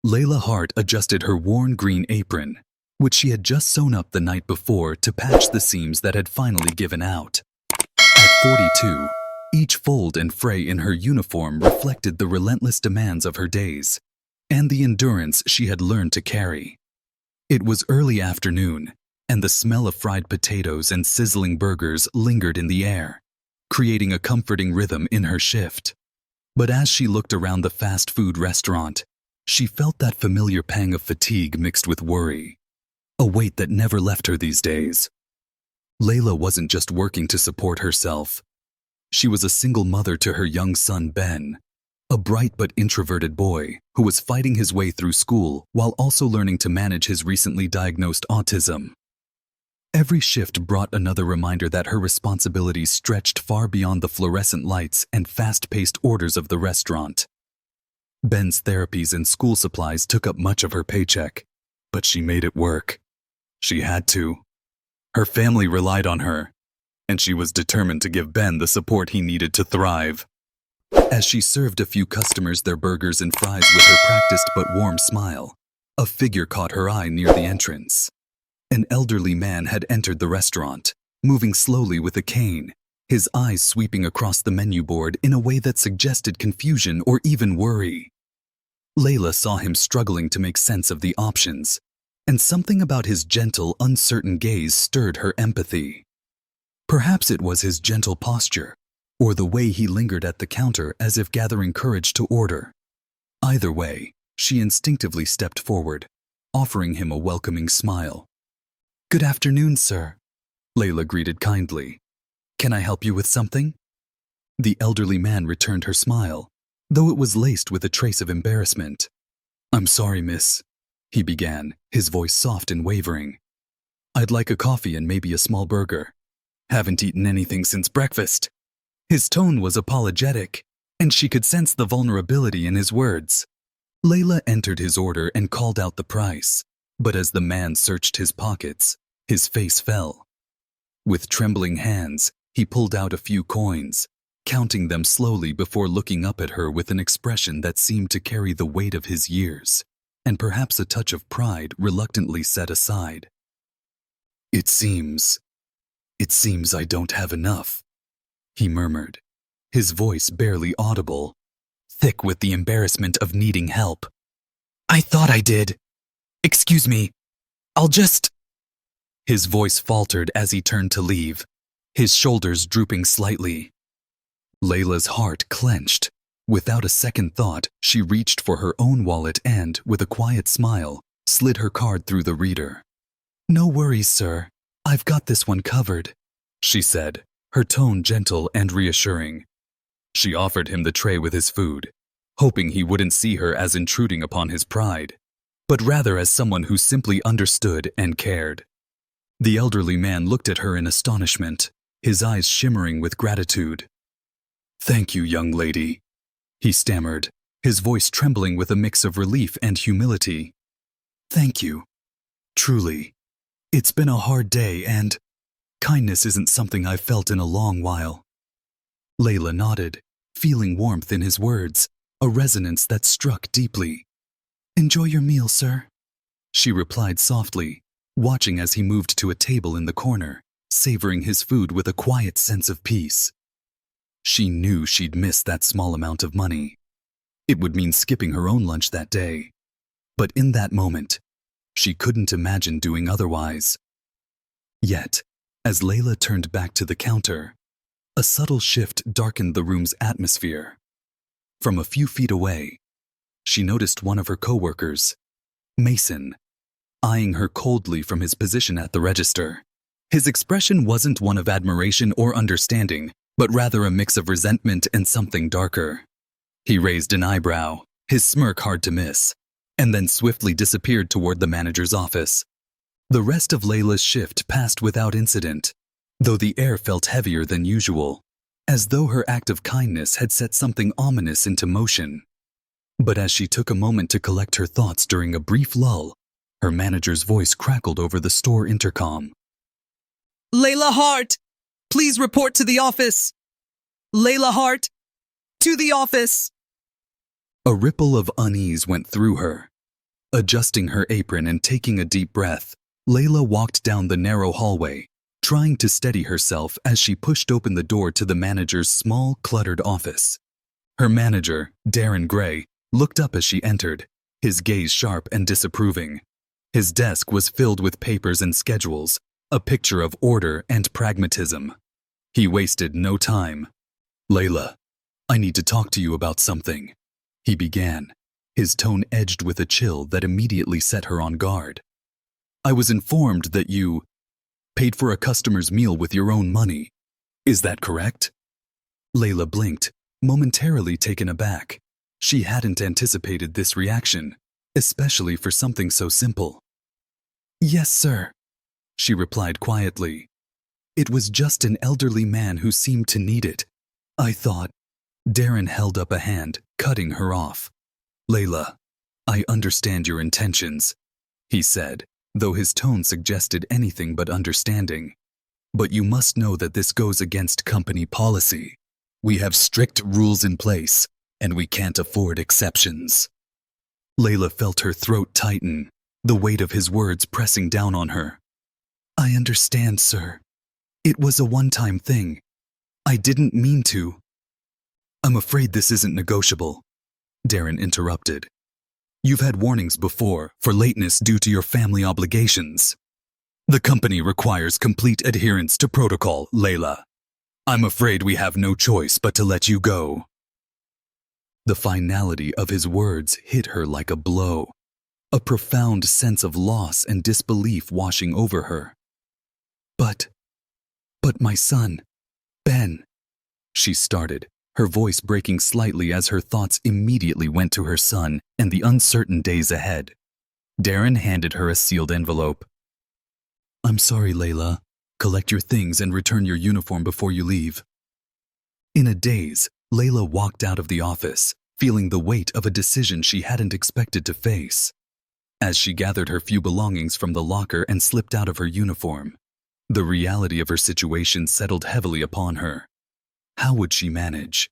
Layla Hart adjusted her worn green apron, which she had just sewn up the night before to patch the seams that had finally given out. At 42, each fold and fray in her uniform reflected the relentless demands of her days and the endurance she had learned to carry. It was early afternoon, and the smell of fried potatoes and sizzling burgers lingered in the air, creating a comforting rhythm in her shift. But as she looked around the fast food restaurant, she felt that familiar pang of fatigue mixed with worry, a weight that never left her these days. Layla wasn't just working to support herself. She was a single mother to her young son Ben, a bright but introverted boy who was fighting his way through school while also learning to manage his recently diagnosed autism. Every shift brought another reminder that her responsibilities stretched far beyond the fluorescent lights and fast-paced orders of the restaurant. Ben's therapies and school supplies took up much of her paycheck, but she made it work. She had to. Her family relied on her, and she was determined to give Ben the support he needed to thrive. As she served a few customers their burgers and fries with her practiced but warm smile, a figure caught her eye near the entrance. An elderly man had entered the restaurant, moving slowly with a cane, his eyes sweeping across the menu board in a way that suggested confusion or even worry. Layla saw him struggling to make sense of the options, and something about his gentle, uncertain gaze stirred her empathy. Perhaps it was his gentle posture, or the way he lingered at the counter as if gathering courage to order. Either way, she instinctively stepped forward, offering him a welcoming smile. "Good afternoon, sir," Layla greeted kindly. "Can I help you with something?" The elderly man returned her smile, though it was laced with a trace of embarrassment. "I'm sorry, miss," he began, his voice soft and wavering. "I'd like a coffee and maybe a small burger. Haven't eaten anything since breakfast." His tone was apologetic, and she could sense the vulnerability in his words. Layla entered his order and called out the price, but as the man searched his pockets, his face fell. With trembling hands, he pulled out a few coins, counting them slowly before looking up at her with an expression that seemed to carry the weight of his years, and perhaps a touch of pride reluctantly set aside. It seems I don't have enough," he murmured, his voice barely audible, thick with the embarrassment of needing help. "I thought I did. Excuse me, I'll just—" His voice faltered as he turned to leave, his shoulders drooping slightly. Layla's heart clenched. Without a second thought, she reached for her own wallet and, with a quiet smile, slid her card through the reader. "No worries, sir. I've got this one covered," she said, her tone gentle and reassuring. She offered him the tray with his food, hoping he wouldn't see her as intruding upon his pride, but rather as someone who simply understood and cared. The elderly man looked at her in astonishment, his eyes shimmering with gratitude. "Thank you, young lady," he stammered, his voice trembling with a mix of relief and humility. "Thank you. Truly. It's been a hard day and kindness isn't something I've felt in a long while." Layla nodded, feeling warmth in his words, a resonance that struck deeply. "Enjoy your meal, sir," she replied softly, watching as he moved to a table in the corner, savoring his food with a quiet sense of peace. She knew she'd miss that small amount of money. It would mean skipping her own lunch that day. But in that moment, she couldn't imagine doing otherwise. Yet, as Layla turned back to the counter, a subtle shift darkened the room's atmosphere. From a few feet away, she noticed one of her coworkers, Mason, eyeing her coldly from his position at the register. His expression wasn't one of admiration or understanding, but rather a mix of resentment and something darker. He raised an eyebrow, his smirk hard to miss, and then swiftly disappeared toward the manager's office. The rest of Layla's shift passed without incident, though the air felt heavier than usual, as though her act of kindness had set something ominous into motion. But as she took a moment to collect her thoughts during a brief lull, her manager's voice crackled over the store intercom. "Layla Hart, please report to the office. Layla Hart, to the office." A ripple of unease went through her, Adjusting her apron and taking a deep breath, Layla walked down the narrow hallway, trying to steady herself as she pushed open the door to the manager's small, cluttered office. Her manager, Darren Gray, looked up as she entered, his gaze sharp and disapproving. His desk was filled with papers and schedules, a picture of order and pragmatism. He wasted no time. "Layla, I need to talk to you about something," he began, his tone edged with a chill that immediately set her on guard. "I was informed that you paid for a customer's meal with your own money. Is that correct?" Layla blinked, momentarily taken aback. She hadn't anticipated this reaction, especially for something so simple. "Yes, sir," she replied quietly. "It was just an elderly man who seemed to need it. I thought—" Darren held up a hand, cutting her off. "Layla, I understand your intentions," he said, though his tone suggested anything but understanding. "But you must know that this goes against company policy. We have strict rules in place, and we can't afford exceptions." Layla felt her throat tighten, the weight of his words pressing down on her. "I understand, sir. It was a one-time thing. I didn't mean to." "I'm afraid this isn't negotiable," Darren interrupted. "You've had warnings before for lateness due to your family obligations. The company requires complete adherence to protocol, Layla. I'm afraid we have no choice but to let you go." The finality of his words hit her like a blow, a profound sense of loss and disbelief washing over her. But my son, Ben," she started, her voice breaking slightly as her thoughts immediately went to her son and the uncertain days ahead. Darren handed her a sealed envelope. "I'm sorry, Layla. Collect your things and return your uniform before you leave." In a daze, Layla walked out of the office, feeling the weight of a decision she hadn't expected to face. As she gathered her few belongings from the locker and slipped out of her uniform, the reality of her situation settled heavily upon her. How would she manage?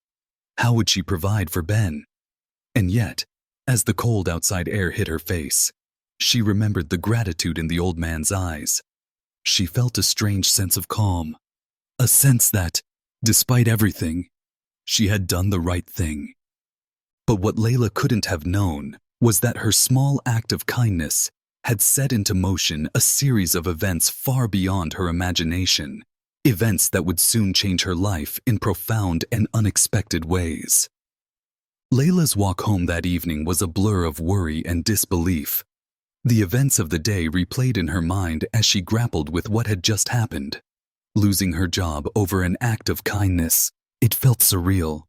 How would she provide for Ben? And yet, as the cold outside air hit her face, she remembered the gratitude in the old man's eyes. She felt a strange sense of calm, a sense that, despite everything, she had done the right thing. But what Layla couldn't have known was that her small act of kindness had set into motion a series of events far beyond her imagination, events that would soon change her life in profound and unexpected ways. Layla's walk home that evening was a blur of worry and disbelief. The events of the day replayed in her mind as she grappled with what had just happened. Losing her job over an act of kindness, it felt surreal,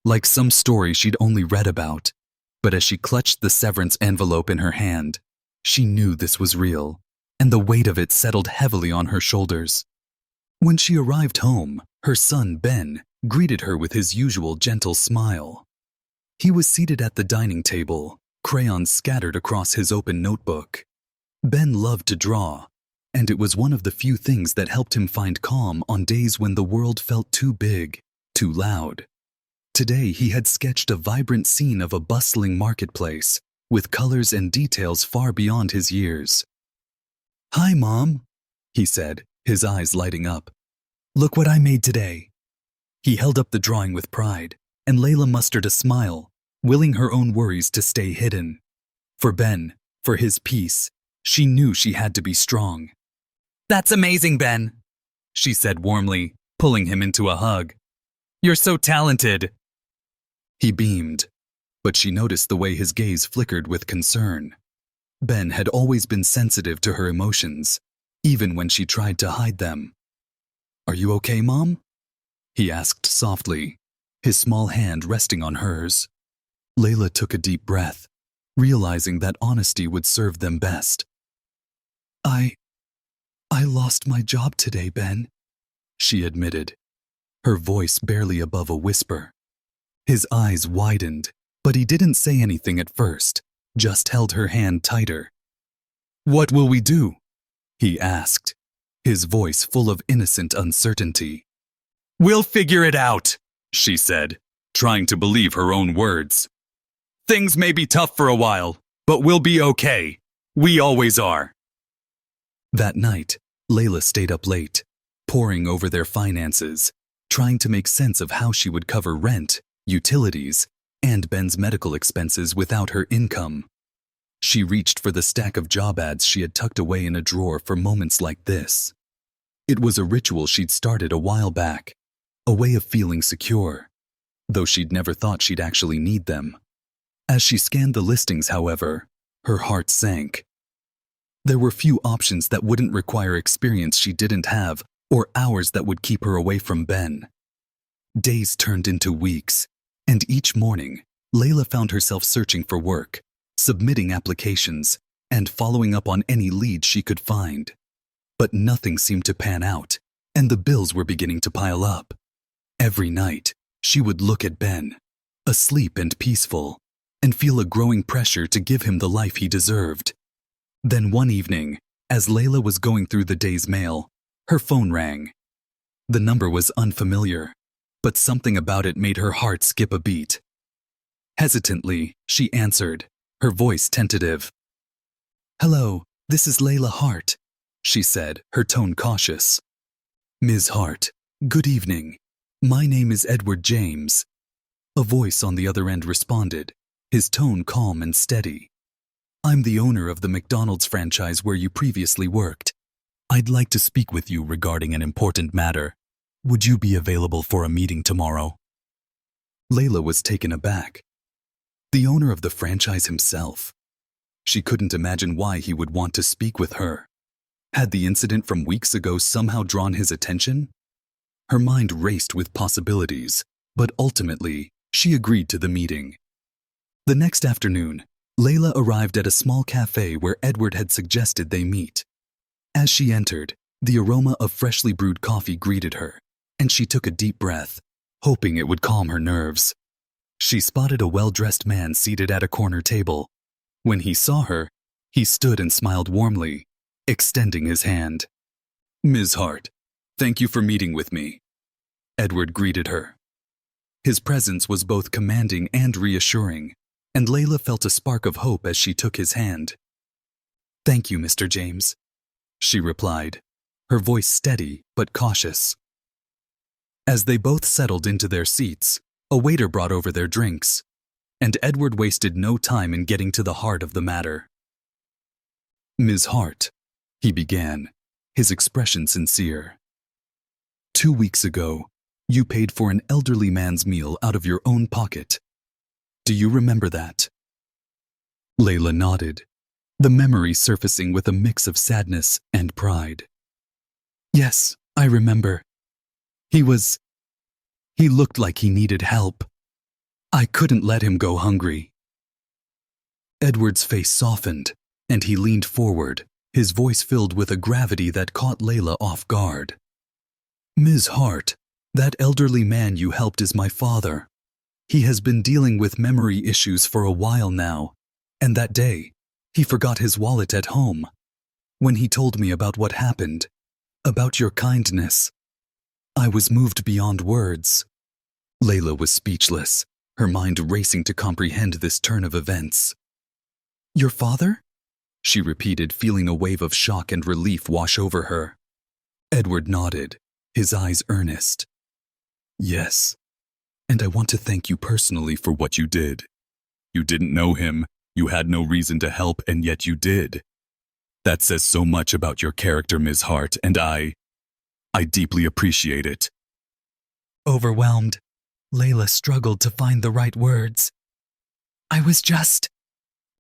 like some story she'd only read about. But as she clutched the severance envelope in her hand, she knew this was real, and the weight of it settled heavily on her shoulders. When she arrived home, her son Ben greeted her with his usual gentle smile. He was seated at the dining table, crayons scattered across his open notebook. Ben loved to draw, and it was one of the few things that helped him find calm on days when the world felt too big, too loud. Today he had sketched a vibrant scene of a bustling marketplace, with colors and details far beyond his years. "Hi, Mom," he said, his eyes lighting up. "Look what I made today." He held up the drawing with pride, and Layla mustered a smile, willing her own worries to stay hidden. For Ben, for his peace, she knew she had to be strong. "That's amazing, Ben," she said warmly, pulling him into a hug. "You're so talented." He beamed, but she noticed the way his gaze flickered with concern. Ben had always been sensitive to her emotions, even when she tried to hide them. "Are you okay, Mom?" he asked softly, his small hand resting on hers. Layla took a deep breath, realizing that honesty would serve them best. I lost my job today, Ben," she admitted, her voice barely above a whisper. His eyes widened, but he didn't say anything at first, just held her hand tighter. "What will we do?" he asked, his voice full of innocent uncertainty. "We'll figure it out," she said, trying to believe her own words. "Things may be tough for a while, but we'll be okay. We always are. That night, Layla stayed up late, poring over their finances, trying to make sense of how she would cover rent, utilities, and Ben's medical expenses without her income. She reached for the stack of job ads she had tucked away in a drawer for moments like this. It was a ritual she'd started a while back, a way of feeling secure, though she'd never thought she'd actually need them. As she scanned the listings, however, her heart sank. There were few options that wouldn't require experience she didn't have or hours that would keep her away from Ben. Days turned into weeks, and each morning, Layla found herself searching for work, submitting applications, and following up on any leads she could find. But nothing seemed to pan out, and the bills were beginning to pile up. Every night, she would look at Ben, asleep and peaceful, and feel a growing pressure to give him the life he deserved. Then one evening, as Layla was going through the day's mail, her phone rang. The number was unfamiliar, but something about it made her heart skip a beat. Hesitantly, she answered, her voice tentative. "Hello, this is Layla Hart," she said, her tone cautious. "Ms. Hart, good evening. My name is Edward James." A voice on the other end responded, his tone calm and steady. "I'm the owner of the McDonald'S franchise where you previously worked. I'd like to speak with you regarding an important matter. Would you be available for a meeting tomorrow?" Layla was taken aback. The owner of the franchise himself. She couldn't imagine why he would want to speak with her. Had the incident from weeks ago somehow drawn his attention? Her mind raced with possibilities, but ultimately, she agreed to the meeting. The next afternoon, Layla arrived at a small cafe where Edward had suggested they meet. As she entered, the aroma of freshly brewed coffee greeted her, and she took a deep breath, hoping it would calm her nerves. She spotted a well-dressed man seated at a corner table. When he saw her, he stood and smiled warmly, extending his hand. "Ms. Hart, thank you for meeting with me," Edward greeted her. His presence was both commanding and reassuring, and Layla felt a spark of hope as she took his hand. "Thank you, Mr. James," she replied, her voice steady but cautious. As they both settled into their seats, a waiter brought over their drinks, and Edward wasted no time in getting to the heart of the matter. "Ms. Hart," he began, his expression sincere. "2 weeks ago, you paid for an elderly man's meal out of your own pocket. Do you remember that?" Layla nodded, the memory surfacing with a mix of sadness and pride. "Yes, I remember. He looked like he needed help. I couldn't let him go hungry." Edward's face softened, and he leaned forward, his voice filled with a gravity that caught Layla off guard. "Ms. Hart, that elderly man you helped is my father. He has been dealing with memory issues for a while now, and that day, he forgot his wallet at home. When he told me about what happened, about your kindness, I was moved beyond words." Layla was speechless, her mind racing to comprehend this turn of events. "Your father?" she repeated, feeling a wave of shock and relief wash over her. Edward nodded, his eyes earnest. "Yes, and I want to thank you personally for what you did. You didn't know him, you had no reason to help, and yet you did. That says so much about your character, Ms. Hart, and I deeply appreciate it." Overwhelmed, Layla struggled to find the right words. "I was just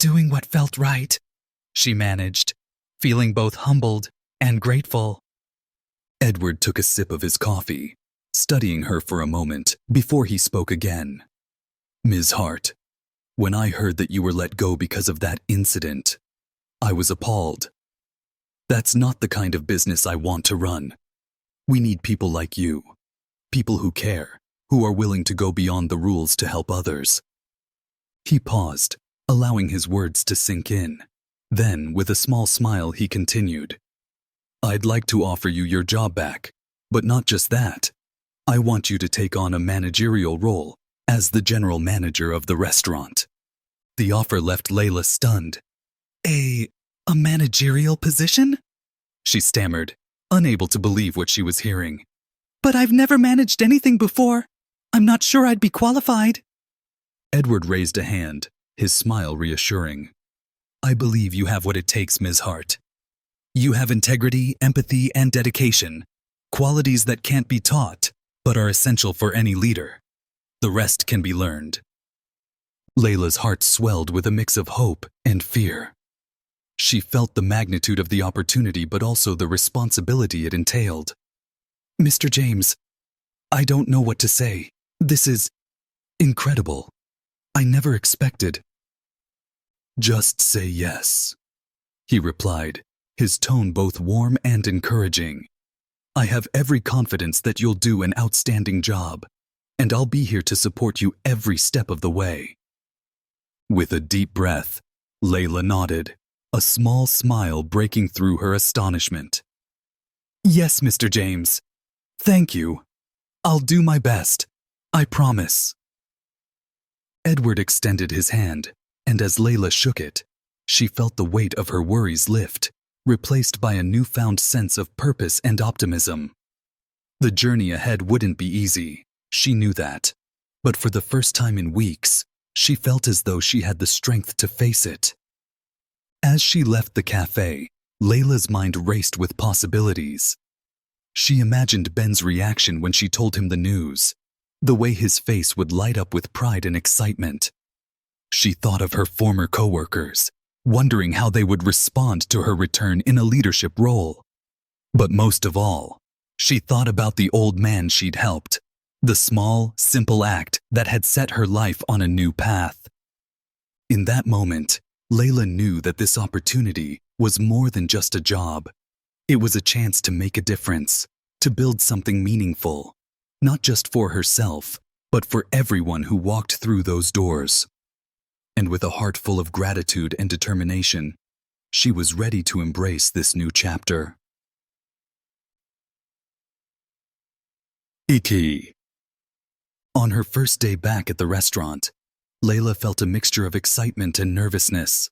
doing what felt right," she managed, feeling both humbled and grateful. Edward took a sip of his coffee, studying her for a moment before he spoke again. "Ms. Hart, when I heard that you were let go because of that incident, I was appalled. That's not the kind of business I want to run. We need people like you, people who care, who are willing to go beyond the rules to help others." He paused, allowing his words to sink in. Then, with a small smile, he continued, "I'd like to offer you your job back, but not just that. I want you to take on a managerial role as the general manager of the restaurant. The offer left Layla stunned. A managerial position? She stammered, unable to believe what she was hearing. But I've never managed anything before. I'm not sure I'd be qualified. Edward raised a hand, his smile reassuring. I believe you have what it takes, Ms. Hart. You have integrity, empathy, and dedication, qualities that can't be taught, but are essential for any leader. The rest can be learned. Layla's heart swelled with a mix of hope and fear. She felt the magnitude of the opportunity but also the responsibility it entailed. Mr. James, I don't know what to say. This is incredible. I never expected. Just say yes, he replied, his tone both warm and encouraging. I have every confidence that you'll do an outstanding job, and I'll be here to support you every step of the way. With a deep breath, Layla nodded, a small smile breaking through her astonishment. Yes, Mr. James. Thank you. I'll do my best. I promise. Edward extended his hand, and as Layla shook it, she felt the weight of her worries lift, replaced by a newfound sense of purpose and optimism. The journey ahead wouldn't be easy, she knew that, but for the first time in weeks, she felt as though she had the strength to face it. As she left the cafe, Layla's mind raced with possibilities. She imagined Ben's reaction when she told him the news, the way his face would light up with pride and excitement. She thought of her former coworkers, wondering how they would respond to her return in a leadership role. But most of all, she thought about the old man she'd helped, the small, simple act that had set her life on a new path. In that moment, Layla knew that this opportunity was more than just a job. It was a chance to make a difference, to build something meaningful, not just for herself, but for everyone who walked through those doors. And with a heart full of gratitude and determination, she was ready to embrace this new chapter. Iki. On her first day back at the restaurant, Layla felt a mixture of excitement and nervousness.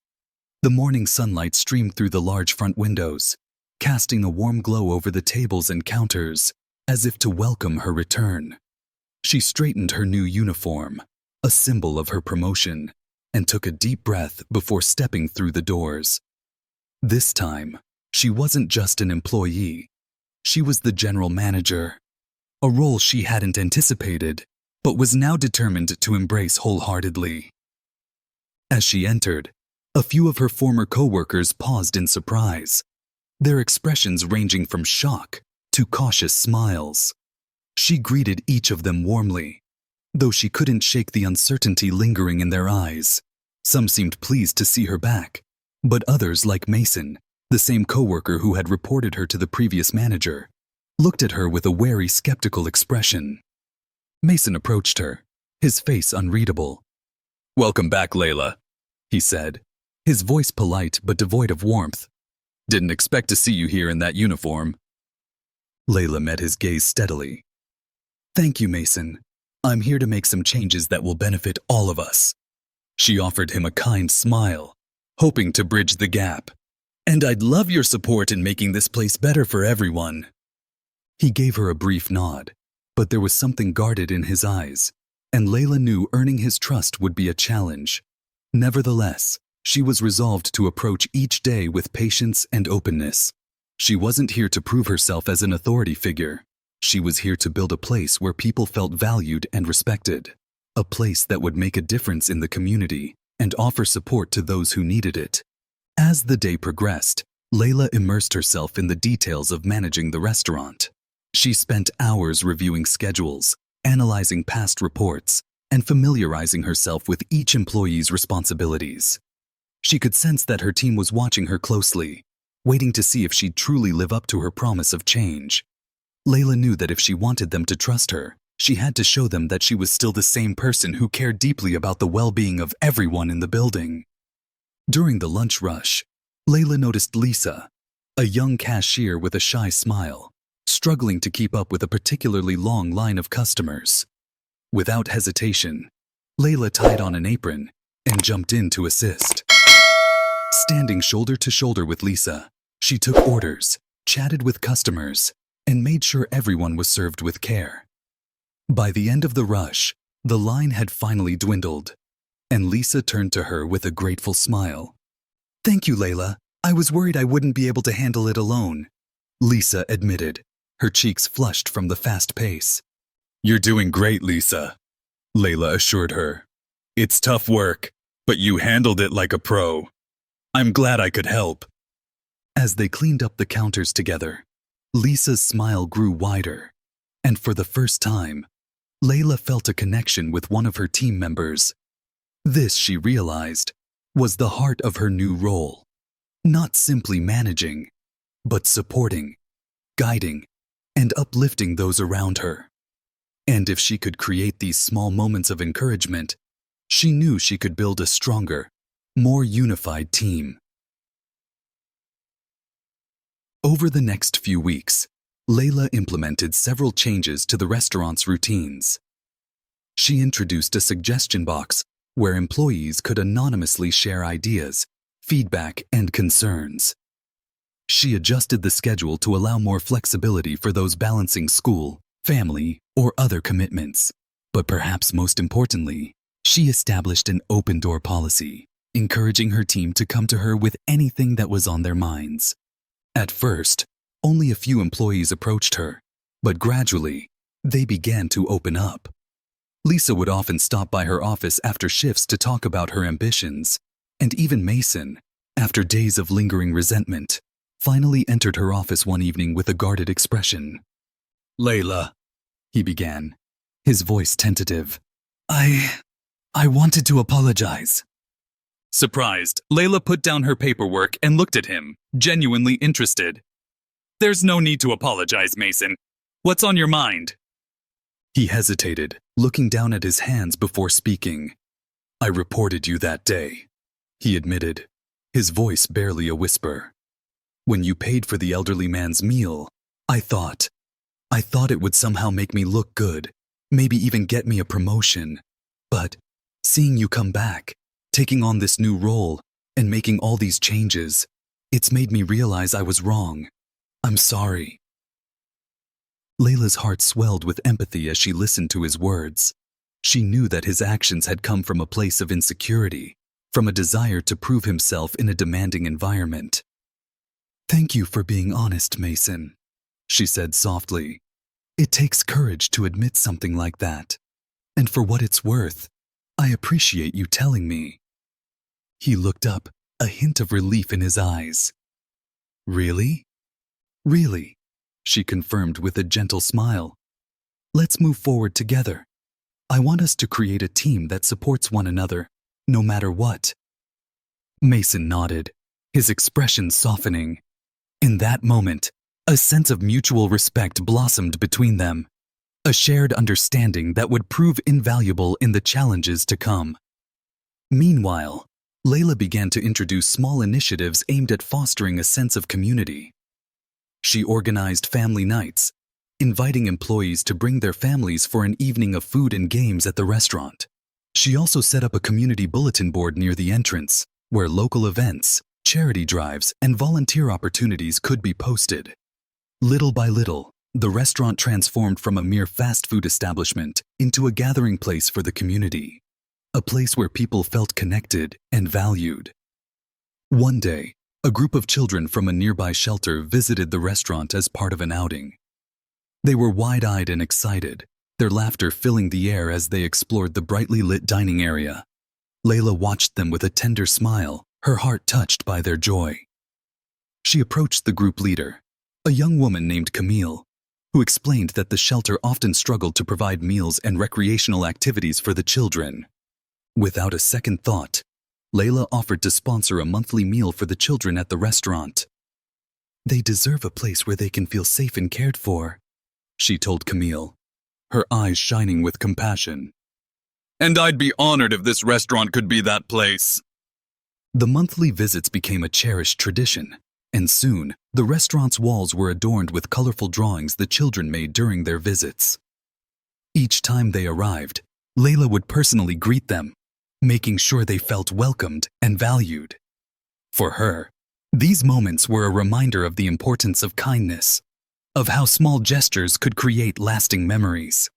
The morning sunlight streamed through the large front windows, casting a warm glow over the tables and counters, as if to welcome her return. She straightened her new uniform, a symbol of her promotion, and took a deep breath before stepping through the doors. This time, she wasn't just an employee. She was the general manager, a role she hadn't anticipated, but was now determined to embrace wholeheartedly. As she entered, a few of her former coworkers paused in surprise, their expressions ranging from shock to cautious smiles. She greeted each of them warmly, though she couldn't shake the uncertainty lingering in their eyes. Some seemed pleased to see her back, but others, like Mason, the same coworker who had reported her to the previous manager, looked at her with a wary, skeptical expression. Mason approached her, his face unreadable. "Welcome back, Layla," he said, his voice polite but devoid of warmth. "Didn't expect to see you here in that uniform." Layla met his gaze steadily. "Thank you, Mason. I'm here to make some changes that will benefit all of us." She offered him a kind smile, hoping to bridge the gap. "And I'd love your support in making this place better for everyone." He gave her a brief nod, but there was something guarded in his eyes, and Layla knew earning his trust would be a challenge. Nevertheless, she was resolved to approach each day with patience and openness. She wasn't here to prove herself as an authority figure. She was here to build a place where people felt valued and respected, a place that would make a difference in the community and offer support to those who needed it. As the day progressed, Layla immersed herself in the details of managing the restaurant. She spent hours reviewing schedules, analyzing past reports, and familiarizing herself with each employee's responsibilities. She could sense that her team was watching her closely, waiting to see if she'd truly live up to her promise of change. Layla knew that if she wanted them to trust her, she had to show them that she was still the same person who cared deeply about the well-being of everyone in the building. During the lunch rush, Layla noticed Lisa, a young cashier with a shy smile, struggling to keep up with a particularly long line of customers. Without hesitation, Layla tied on an apron and jumped in to assist. Standing shoulder to shoulder with Lisa, she took orders, chatted with customers, and made sure everyone was served with care. By the end of the rush, the line had finally dwindled, and Lisa turned to her with a grateful smile. "Thank you, Layla. I was worried I wouldn't be able to handle it alone," Lisa admitted, her cheeks flushed from the fast pace. "You're doing great, Lisa," Layla assured her. "It's tough work, but you handled it like a pro. I'm glad I could help." As they cleaned up the counters together, Lisa's smile grew wider, and for the first time, Layla felt a connection with one of her team members. This, she realized, was the heart of her new role. Not simply managing, but supporting, guiding, and uplifting those around her. And if she could create these small moments of encouragement, she knew she could build a stronger, more unified team. Over the next few weeks, Layla implemented several changes to the restaurant's routines. She introduced a suggestion box where employees could anonymously share ideas, feedback, and concerns. She adjusted the schedule to allow more flexibility for those balancing school, family, or other commitments. But perhaps most importantly, she established an open-door policy, encouraging her team to come to her with anything that was on their minds. At first, only a few employees approached her, but gradually, they began to open up. Lisa would often stop by her office after shifts to talk about her ambitions, and even Mason, after days of lingering resentment, finally entered her office one evening with a guarded expression. "Layla," he began, his voice tentative. I wanted to apologize." Surprised, Layla put down her paperwork and looked at him, genuinely interested. "There's no need to apologize, Mason. What's on your mind?" He hesitated, looking down at his hands before speaking. "I reported you that day," he admitted, his voice barely a whisper. "When you paid for the elderly man's meal, I thought it would somehow make me look good, maybe even get me a promotion. But seeing you come back, taking on this new role, and making all these changes, it's made me realize I was wrong. I'm sorry." Layla's heart swelled with empathy as she listened to his words. She knew that his actions had come from a place of insecurity, from a desire to prove himself in a demanding environment. "Thank you for being honest, Mason," she said softly. "It takes courage to admit something like that. And for what it's worth, I appreciate you telling me." He looked up, a hint of relief in his eyes. "Really?" "Really," she confirmed with a gentle smile. "Let's move forward together. I want us to create a team that supports one another, no matter what." Mason nodded, his expression softening. In that moment, a sense of mutual respect blossomed between them, a shared understanding that would prove invaluable in the challenges to come. Meanwhile, Layla began to introduce small initiatives aimed at fostering a sense of community. She organized family nights, inviting employees to bring their families for an evening of food and games at the restaurant. She also set up a community bulletin board near the entrance, where local events, charity drives, and volunteer opportunities could be posted. Little by little, the restaurant transformed from a mere fast food establishment into a gathering place for the community, a place where people felt connected and valued. One day, a group of children from a nearby shelter visited the restaurant as part of an outing. They were wide-eyed and excited, their laughter filling the air as they explored the brightly lit dining area. Layla watched them with a tender smile, her heart touched by their joy. She approached the group leader, a young woman named Camille, who explained that the shelter often struggled to provide meals and recreational activities for the children. Without a second thought, Layla offered to sponsor a monthly meal for the children at the restaurant. "They deserve a place where they can feel safe and cared for," she told Camille, her eyes shining with compassion. "And I'd be honored if this restaurant could be that place." The monthly visits became a cherished tradition, and soon, the restaurant's walls were adorned with colorful drawings the children made during their visits. Each time they arrived, Layla would personally greet them, making sure they felt welcomed and valued. For her, these moments were a reminder of the importance of kindness, of how small gestures could create lasting memories.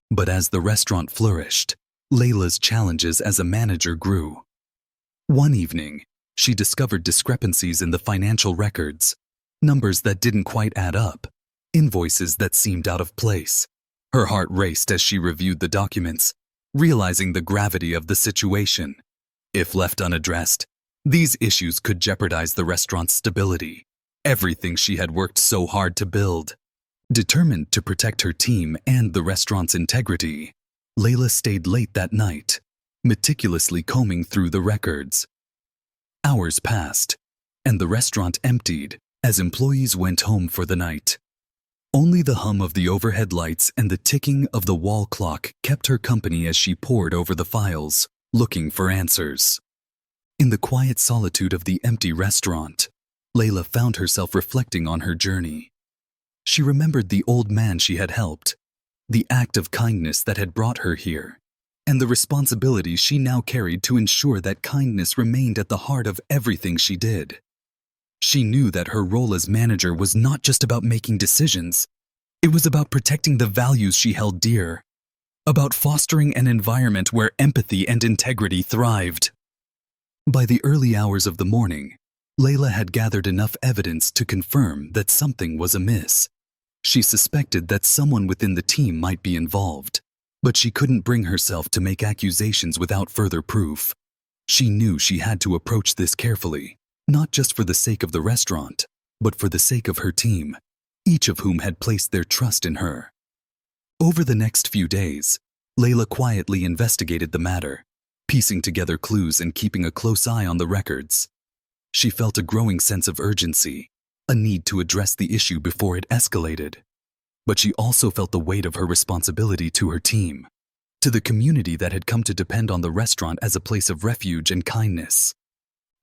But as the restaurant flourished, Layla's challenges as a manager grew. One evening, she discovered discrepancies in the financial records, numbers that didn't quite add up, invoices that seemed out of place. Her heart raced as she reviewed the documents, realizing the gravity of the situation. If left unaddressed, these issues could jeopardize the restaurant's stability, everything she had worked so hard to build. Determined to protect her team and the restaurant's integrity, Layla stayed late that night, meticulously combing through the records. Hours passed, and the restaurant emptied as employees went home for the night. Only the hum of the overhead lights and the ticking of the wall clock kept her company as she pored over the files, looking for answers. In the quiet solitude of the empty restaurant, Layla found herself reflecting on her journey. She remembered the old man she had helped, the act of kindness that had brought her here, and the responsibility she now carried to ensure that kindness remained at the heart of everything she did. She knew that her role as manager was not just about making decisions. It was about protecting the values she held dear, about fostering an environment where empathy and integrity thrived. By the early hours of the morning, Layla had gathered enough evidence to confirm that something was amiss. She suspected that someone within the team might be involved, but she couldn't bring herself to make accusations without further proof. She knew she had to approach this carefully, not just for the sake of the restaurant, but for the sake of her team, each of whom had placed their trust in her. Over the next few days, Layla quietly investigated the matter, piecing together clues and keeping a close eye on the records. She felt a growing sense of urgency, a need to address the issue before it escalated. But she also felt the weight of her responsibility to her team, to the community that had come to depend on the restaurant as a place of refuge and kindness.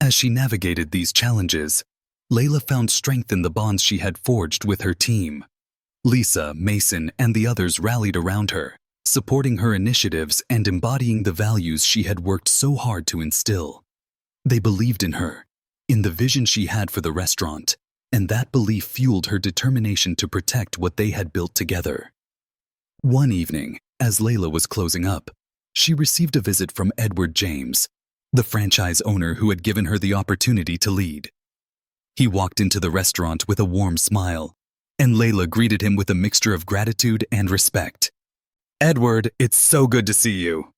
As she navigated these challenges, Layla found strength in the bonds she had forged with her team. Lisa, Mason, and the others rallied around her, supporting her initiatives and embodying the values she had worked so hard to instill. They believed in her, in the vision she had for the restaurant, and that belief fueled her determination to protect what they had built together. One evening, as Layla was closing up, she received a visit from Edward James, the franchise owner who had given her the opportunity to lead. He walked into the restaurant with a warm smile, and Layla greeted him with a mixture of gratitude and respect. "Edward, it's so good to see you,"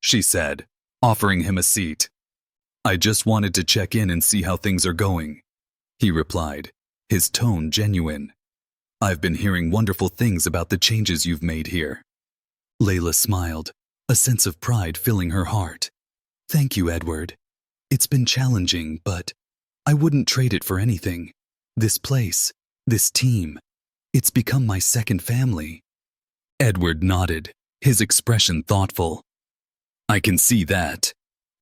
she said, offering him a seat. "I just wanted to check in and see how things are going," he replied, his tone genuine. "I've been hearing wonderful things about the changes you've made here." Layla smiled, a sense of pride filling her heart. "Thank you, Edward. It's been challenging, but I wouldn't trade it for anything. This place, this team, it's become my second family." Edward nodded, his expression thoughtful. "I can see that,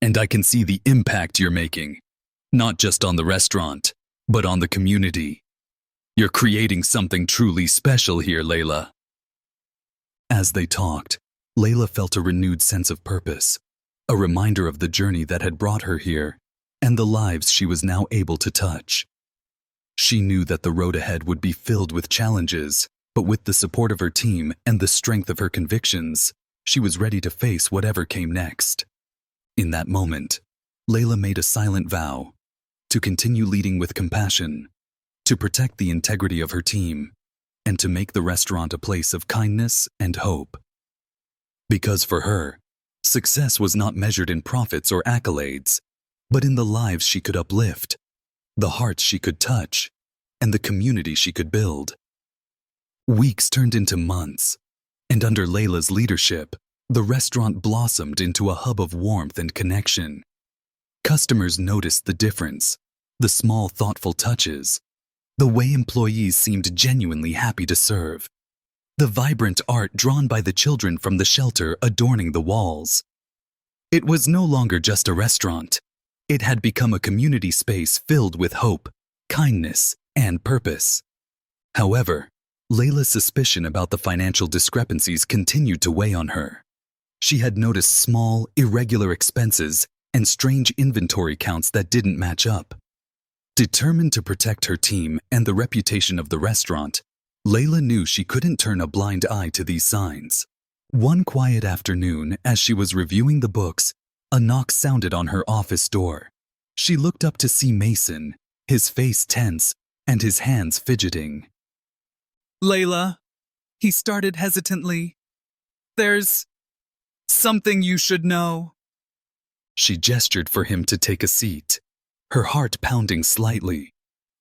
and I can see the impact you're making, not just on the restaurant, but on the community. You're creating something truly special here, Layla." As they talked, Layla felt a renewed sense of purpose, a reminder of the journey that had brought her here and the lives she was now able to touch. She knew that the road ahead would be filled with challenges, but with the support of her team and the strength of her convictions, she was ready to face whatever came next. In that moment, Layla made a silent vow to continue leading with compassion, to protect the integrity of her team, and to make the restaurant a place of kindness and hope. Because for her, success was not measured in profits or accolades, but in the lives she could uplift, the hearts she could touch, and the community she could build. Weeks turned into months, and under Layla's leadership, the restaurant blossomed into a hub of warmth and connection. Customers noticed the difference, the small, thoughtful touches, the way employees seemed genuinely happy to serve, the vibrant art drawn by the children from the shelter adorning the walls. It was no longer just a restaurant. It had become a community space filled with hope, kindness, and purpose. However, Layla's suspicion about the financial discrepancies continued to weigh on her. She had noticed small, irregular expenses and strange inventory counts that didn't match up. Determined to protect her team and the reputation of the restaurant, Layla knew she couldn't turn a blind eye to these signs. One quiet afternoon, as she was reviewing the books, a knock sounded on her office door. She looked up to see Mason, his face tense and his hands fidgeting. "Layla," he started hesitantly, "there's something you should know." She gestured for him to take a seat, her heart pounding slightly.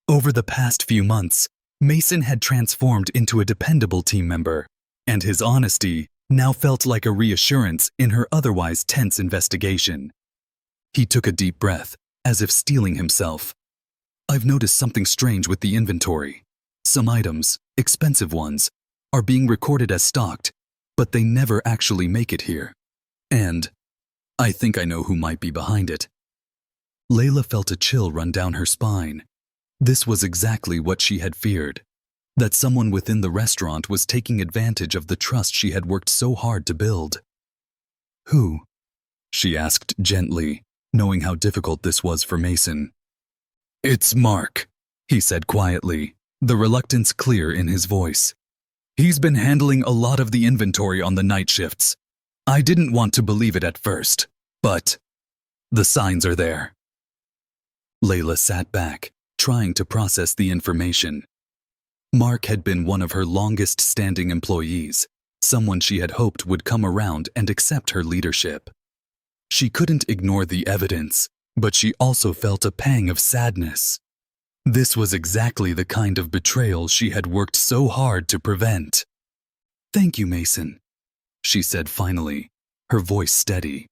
Over the past few months, Mason had transformed into a dependable team member, and his honesty now felt like a reassurance in her otherwise tense investigation. He took a deep breath, as if steeling himself. "I've noticed something strange with the inventory. Some items, expensive ones, are being recorded as stocked, but they never actually make it here. And I think I know who might be behind it." Layla felt a chill run down her spine. This was exactly what she had feared, that someone within the restaurant was taking advantage of the trust she had worked so hard to build. "Who?" she asked gently, knowing how difficult this was for Mason. "It's Mark," he said quietly, the reluctance clear in his voice. "He's been handling a lot of the inventory on the night shifts. I didn't want to believe it at first, but the signs are there." Layla sat back, trying to process the information. Mark had been one of her longest-standing employees, someone she had hoped would come around and accept her leadership. She couldn't ignore the evidence, but she also felt a pang of sadness. This was exactly the kind of betrayal she had worked so hard to prevent. "Thank you, Mason," she said finally, her voice steady.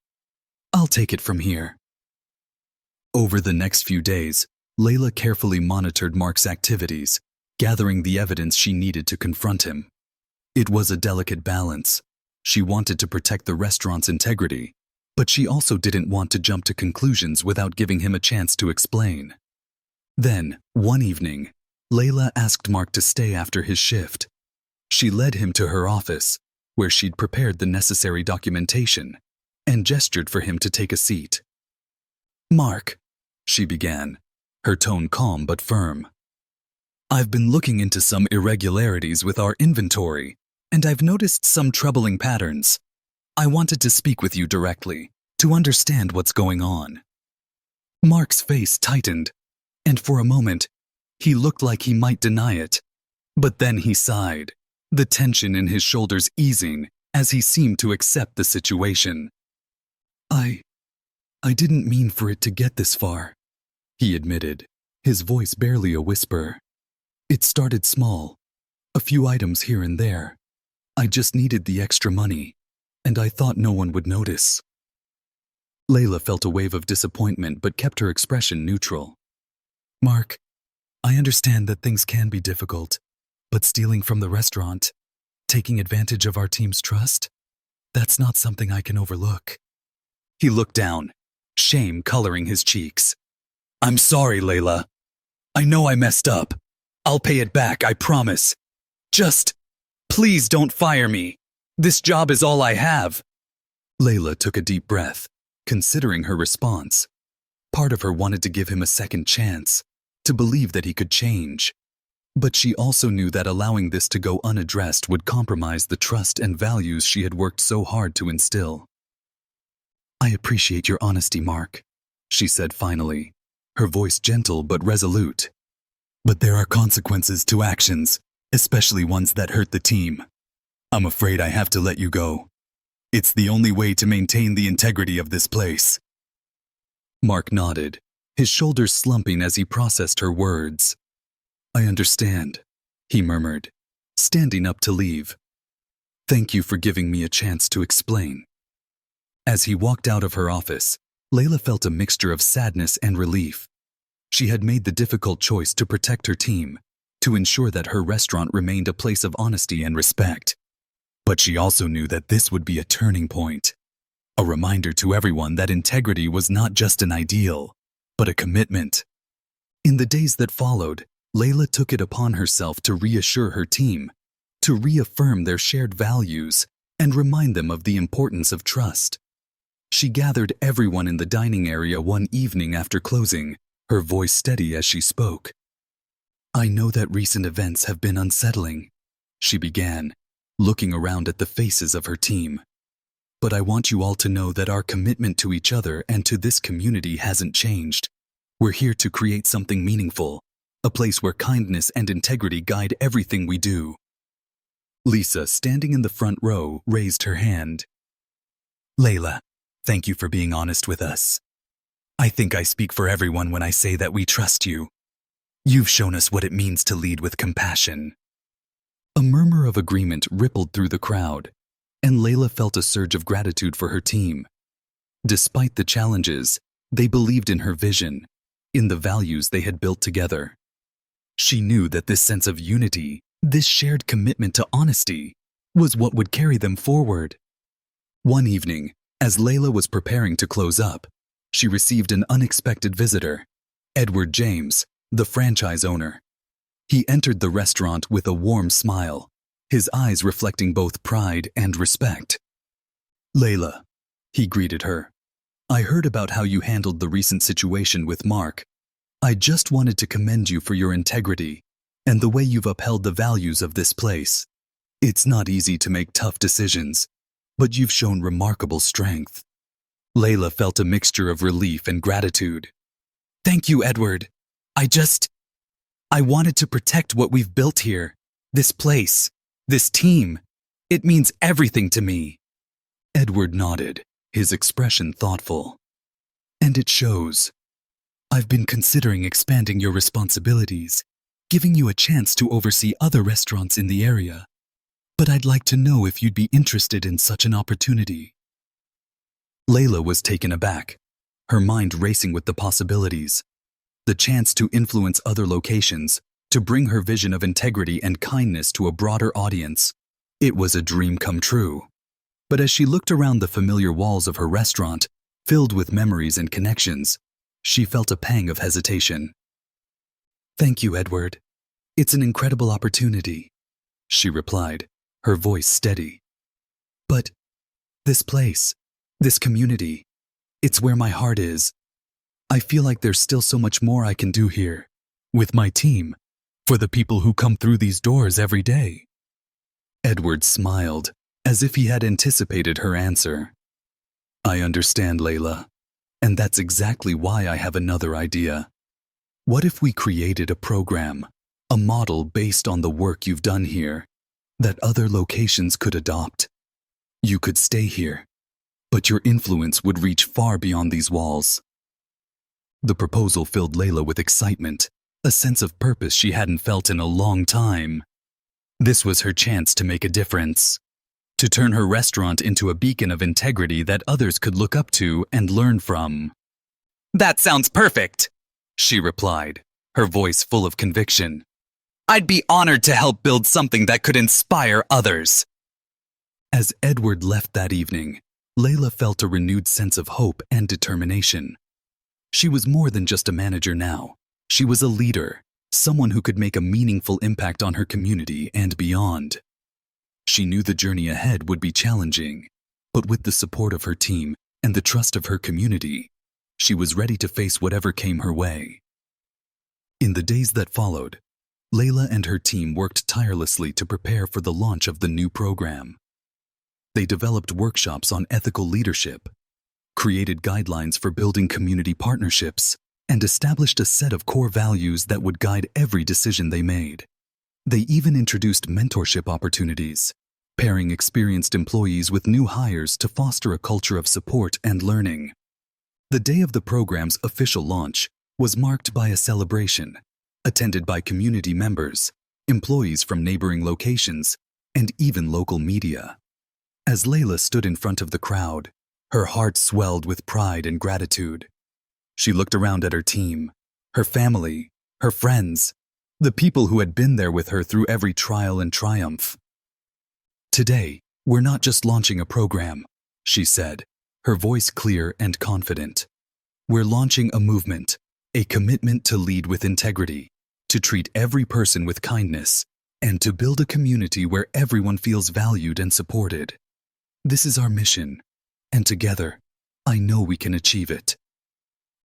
"I'll take it from here." Over the next few days, Layla carefully monitored Mark's activities, gathering the evidence she needed to confront him. It was a delicate balance. She wanted to protect the restaurant's integrity, but she also didn't want to jump to conclusions without giving him a chance to explain. Then, one evening, Layla asked Mark to stay after his shift. She led him to her office, where she'd prepared the necessary documentation, and gestured for him to take a seat. "Mark," she began, her tone calm but firm. "I've been looking into some irregularities with our inventory, and I've noticed some troubling patterns. I wanted to speak with you directly, to understand what's going on." Mark's face tightened, and for a moment, he looked like he might deny it. But then he sighed, the tension in his shoulders easing as he seemed to accept the situation. I didn't mean for it to get this far," he admitted, his voice barely a whisper. "It started small, a few items here and there. I just needed the extra money, and I thought no one would notice." Layla felt a wave of disappointment but kept her expression neutral. "Mark, I understand that things can be difficult, but stealing from the restaurant, taking advantage of our team's trust, that's not something I can overlook." He looked down, shame coloring his cheeks. "I'm sorry, Layla. I know I messed up. I'll pay it back, I promise. Just, please don't fire me. This job is all I have." Layla took a deep breath, considering her response. Part of her wanted to give him a second chance, to believe that he could change. But she also knew that allowing this to go unaddressed would compromise the trust and values she had worked so hard to instill. "I appreciate your honesty, Mark," she said finally, her voice gentle but resolute. "But there are consequences to actions, especially ones that hurt the team. I'm afraid I have to let you go. It's the only way to maintain the integrity of this place." Mark nodded, his shoulders slumping as he processed her words. "I understand," he murmured, standing up to leave. "Thank you for giving me a chance to explain." As he walked out of her office, Layla felt a mixture of sadness and relief. She had made the difficult choice to protect her team, to ensure that her restaurant remained a place of honesty and respect. But she also knew that this would be a turning point, a reminder to everyone that integrity was not just an ideal, but a commitment. In the days that followed, Layla took it upon herself to reassure her team, to reaffirm their shared values, and remind them of the importance of trust. She gathered everyone in the dining area one evening after closing, her voice steady as she spoke. "I know that recent events have been unsettling," she began, looking around at the faces of her team. "But I want you all to know that our commitment to each other and to this community hasn't changed. We're here to create something meaningful, a place where kindness and integrity guide everything we do." Lisa, standing in the front row, raised her hand. "Layla, thank you for being honest with us. I think I speak for everyone when I say that we trust you. You've shown us what it means to lead with compassion." A murmur of agreement rippled through the crowd, and Layla felt a surge of gratitude for her team. Despite the challenges, they believed in her vision, in the values they had built together. She knew that this sense of unity, this shared commitment to honesty, was what would carry them forward. One evening, as Layla was preparing to close up, she received an unexpected visitor, Edward James, the franchise owner. He entered the restaurant with a warm smile, his eyes reflecting both pride and respect. "Layla," he greeted her, "I heard about how you handled the recent situation with Mark. I just wanted to commend you for your integrity and the way you've upheld the values of this place. It's not easy to make tough decisions, but you've shown remarkable strength." Layla felt a mixture of relief and gratitude. "Thank you, Edward. I wanted to protect what we've built here, this place, this team. It means everything to me." Edward nodded, his expression thoughtful. "And it shows. I've been considering expanding your responsibilities, giving you a chance to oversee other restaurants in the area. But I'd like to know if you'd be interested in such an opportunity." Layla was taken aback, her mind racing with the possibilities. The chance to influence other locations, to bring her vision of integrity and kindness to a broader audience. It was a dream come true. But as she looked around the familiar walls of her restaurant, filled with memories and connections, she felt a pang of hesitation. "Thank you, Edward. It's an incredible opportunity," she replied, her voice steady. "But this place, this community, it's where my heart is. I feel like there's still so much more I can do here, with my team, for the people who come through these doors every day." Edward smiled, as if he had anticipated her answer. "I understand, Layla, and that's exactly why I have another idea. What if we created a program, a model based on the work you've done here, that other locations could adopt? You could stay here, but your influence would reach far beyond these walls." The proposal filled Layla with excitement, a sense of purpose she hadn't felt in a long time. This was her chance to make a difference, to turn her restaurant into a beacon of integrity that others could look up to and learn from. "That sounds perfect," she replied, her voice full of conviction. "I'd be honored to help build something that could inspire others." As Edward left that evening, Layla felt a renewed sense of hope and determination. She was more than just a manager now. She was a leader, someone who could make a meaningful impact on her community and beyond. She knew the journey ahead would be challenging, but with the support of her team and the trust of her community, she was ready to face whatever came her way. In the days that followed, Layla and her team worked tirelessly to prepare for the launch of the new program. They developed workshops on ethical leadership, created guidelines for building community partnerships, and established a set of core values that would guide every decision they made. They even introduced mentorship opportunities, pairing experienced employees with new hires to foster a culture of support and learning. The day of the program's official launch was marked by a celebration, attended by community members, employees from neighboring locations, and even local media. As Layla stood in front of the crowd, her heart swelled with pride and gratitude. She looked around at her team, her family, her friends, the people who had been there with her through every trial and triumph. "Today, we're not just launching a program," she said, her voice clear and confident. "We're launching a movement, a commitment to lead with integrity, to treat every person with kindness, and to build a community where everyone feels valued and supported. This is our mission, and together, I know we can achieve it."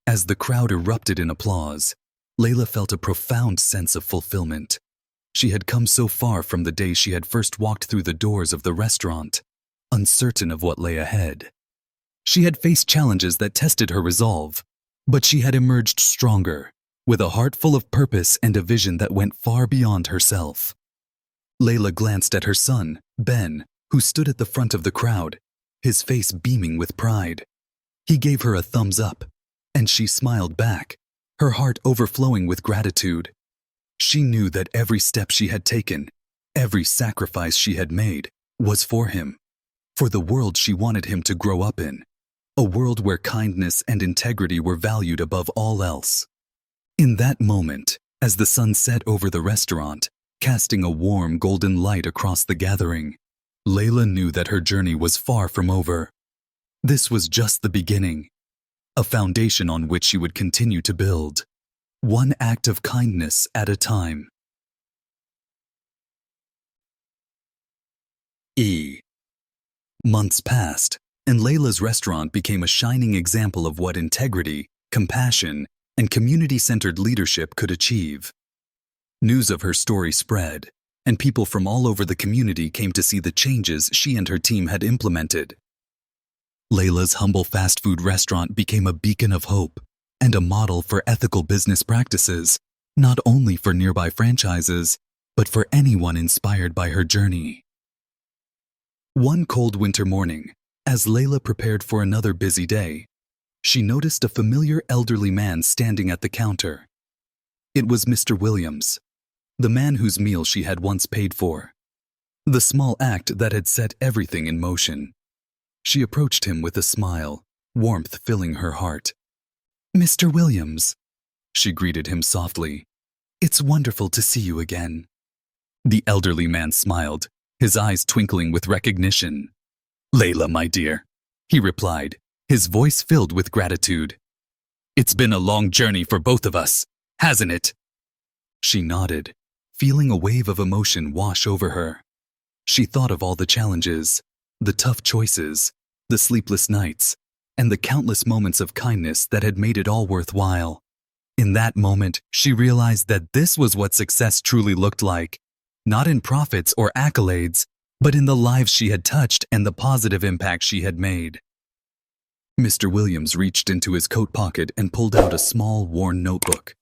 As the crowd erupted in applause, Layla felt a profound sense of fulfillment. She had come so far from the day she had first walked through the doors of the restaurant, uncertain of what lay ahead. She had faced challenges that tested her resolve, but she had emerged stronger, with a heart full of purpose and a vision that went far beyond herself. Layla glanced at her son, Ben, who stood at the front of the crowd, his face beaming with pride. He gave her a thumbs up, and she smiled back, her heart overflowing with gratitude. She knew that every step she had taken, every sacrifice she had made, was for him, for the world she wanted him to grow up in, a world where kindness and integrity were valued above all else. In that moment, as the sun set over the restaurant, casting a warm golden light across the gathering, Layla knew that her journey was far from over. This was just the beginning, a foundation on which she would continue to build, one act of kindness at a time. Months passed, and Layla's restaurant became a shining example of what integrity, compassion, and community-centered leadership could achieve. News of her story spread, and people from all over the community came to see the changes she and her team had implemented. Layla's humble fast food restaurant became a beacon of hope and a model for ethical business practices, not only for nearby franchises, but for anyone inspired by her journey. One cold winter morning, as Layla prepared for another busy day, she noticed a familiar elderly man standing at the counter. It was Mr. Williams, the man whose meal she had once paid for, the small act that had set everything in motion. She approached him with a smile, warmth filling her heart. "Mr. Williams," she greeted him softly, "it's wonderful to see you again." The elderly man smiled, his eyes twinkling with recognition. "Layla, my dear," he replied, his voice filled with gratitude. "It's been a long journey for both of us, hasn't it?" She nodded, feeling a wave of emotion wash over her. She thought of all the challenges, the tough choices, the sleepless nights, and the countless moments of kindness that had made it all worthwhile. In that moment, she realized that this was what success truly looked like, not in profits or accolades, but in the lives she had touched and the positive impact she had made. Mr. Williams reached into his coat pocket and pulled out a small, worn notebook.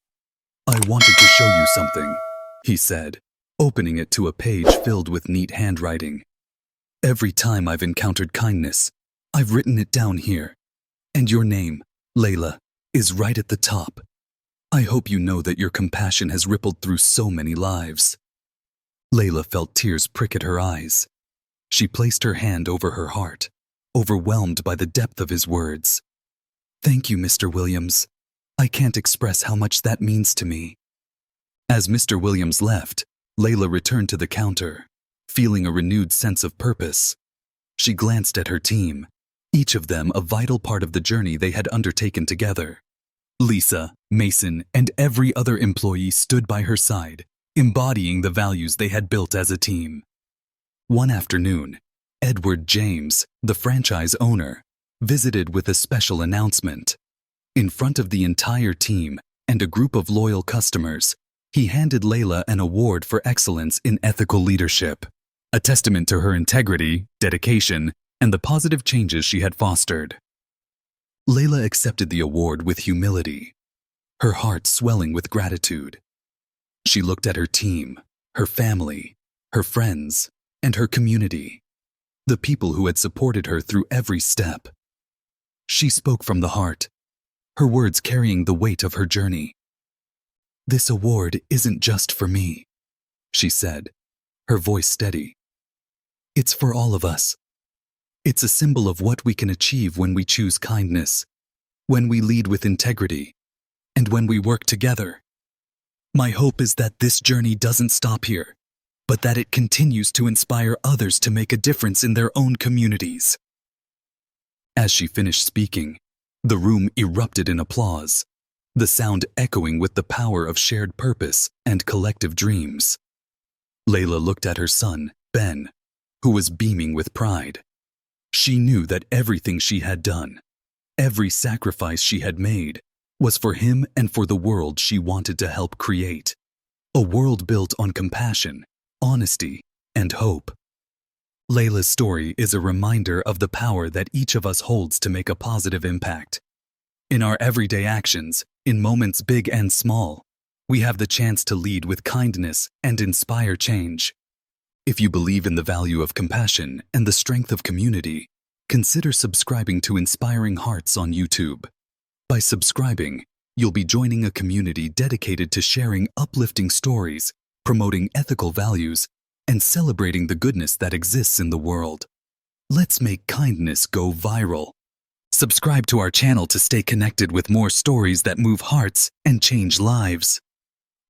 "I wanted to show you something," he said, opening it to a page filled with neat handwriting. "Every time I've encountered kindness, I've written it down here, and your name, Layla, is right at the top. I hope you know that your compassion has rippled through so many lives." Layla felt tears prick at her eyes. She placed her hand over her heart, overwhelmed by the depth of his words. "Thank you, Mr. Williams. I can't express how much that means to me." As Mr. Williams left, Layla returned to the counter, feeling a renewed sense of purpose. She glanced at her team, each of them a vital part of the journey they had undertaken together. Lisa, Mason, and every other employee stood by her side, embodying the values they had built as a team. One afternoon, Edward James, the franchise owner, visited with a special announcement. In front of the entire team and a group of loyal customers, he handed Layla an award for excellence in ethical leadership, a testament to her integrity, dedication, and the positive changes she had fostered. Layla accepted the award with humility, her heart swelling with gratitude. She looked at her team, her family, her friends, and her community, the people who had supported her through every step. She spoke from the heart, her words carrying the weight of her journey. "This award isn't just for me," she said, her voice steady. "It's for all of us. It's a symbol of what we can achieve when we choose kindness, when we lead with integrity, and when we work together. My hope is that this journey doesn't stop here, but that it continues to inspire others to make a difference in their own communities." As she finished speaking, the room erupted in applause, the sound echoing with the power of shared purpose and collective dreams. Layla looked at her son, Ben, who was beaming with pride. She knew that everything she had done, every sacrifice she had made, was for him and for the world she wanted to help create. A world built on compassion, honesty, and hope. Layla's story is a reminder of the power that each of us holds to make a positive impact. In our everyday actions, in moments big and small, we have the chance to lead with kindness and inspire change. If you believe in the value of compassion and the strength of community, consider subscribing to Inspiring Hearts on YouTube. By subscribing, you'll be joining a community dedicated to sharing uplifting stories, promoting ethical values, and celebrating the goodness that exists in the world. Let's make kindness go viral. Subscribe to our channel to stay connected with more stories that move hearts and change lives.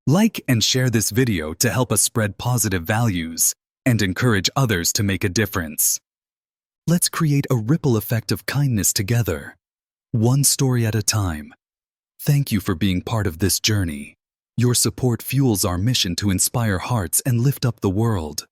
Like and share this video to help us spread positive values and encourage others to make a difference. Let's create a ripple effect of kindness together, one story at a time. Thank you for being part of this journey. Your support fuels our mission to inspire hearts and lift up the world.